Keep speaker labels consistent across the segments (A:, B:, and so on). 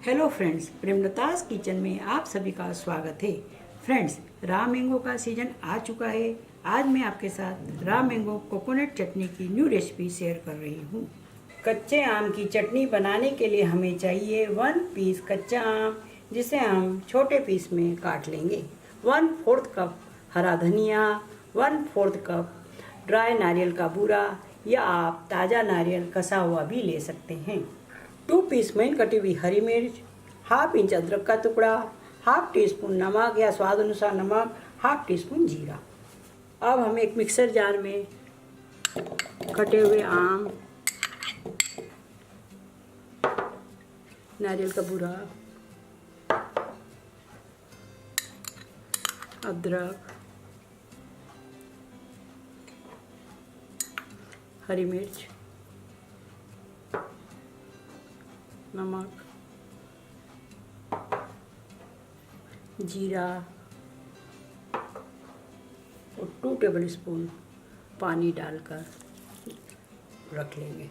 A: Hello friends, प्रेमलतास kitchen में आप सभी का स्वागत है। फ्रेंड्स, रॉ मैंगो का सीजन आ चुका है। आज मैं आपके साथ रॉ मैंगो कोकोनट चटनी की न्यू रेसिपी शेयर कर रही हूँ। कच्चे आम की चटनी बनाने के लिए हमें चाहिए 1 पीस कच्चा आम, जिसे हम छोटे पीस में काट लेंगे। 1/4 कप हरा धनिया, 1/4 कप ड्राई नारियल का बूरा या आप ताज़ा नारियल कसा हुआ भी ले सकते हैं। 2 पीस महीन कटी हुई हरी मिर्च, हाफ इंच अदरक का टुकड़ा, हाफ टी स्पून नमक या स्वाद अनुसार नमक, हाफ टी स्पून जीरा। अब हम एक मिक्सर जार में कटे हुए आम, नारियल का बूरा, अदरक, हरी मिर्च, नमक, जीरा और 2 टेबल स्पून पानी डालकर रख लेंगे।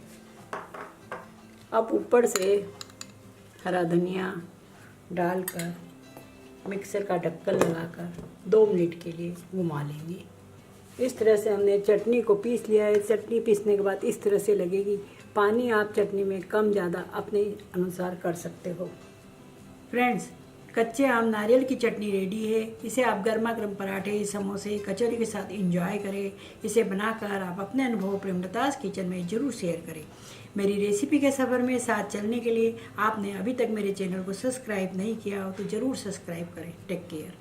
A: अब ऊपर से हरा धनिया डालकर मिक्सर का ढक्कन लगाकर 2 मिनट के लिए घुमा लेंगे। इस तरह से हमने चटनी को पीस लिया है। चटनी पीसने के बाद इस तरह से लगेगी। पानी आप चटनी में कम ज़्यादा अपने अनुसार कर सकते हो। फ्रेंड्स, कच्चे आम नारियल की चटनी रेडी है। इसे आप गर्मा गर्म पराठे, समोसे, कचौरी के साथ एंजॉय करें। इसे बनाकर आप अपने अनुभव प्रेमलतास किचन में ज़रूर शेयर करें। मेरी रेसिपी के सफ़र में साथ चलने के लिए आपने अभी तक मेरे चैनल को सब्सक्राइब नहीं किया हो तो ज़रूर सब्सक्राइब करें। Take care.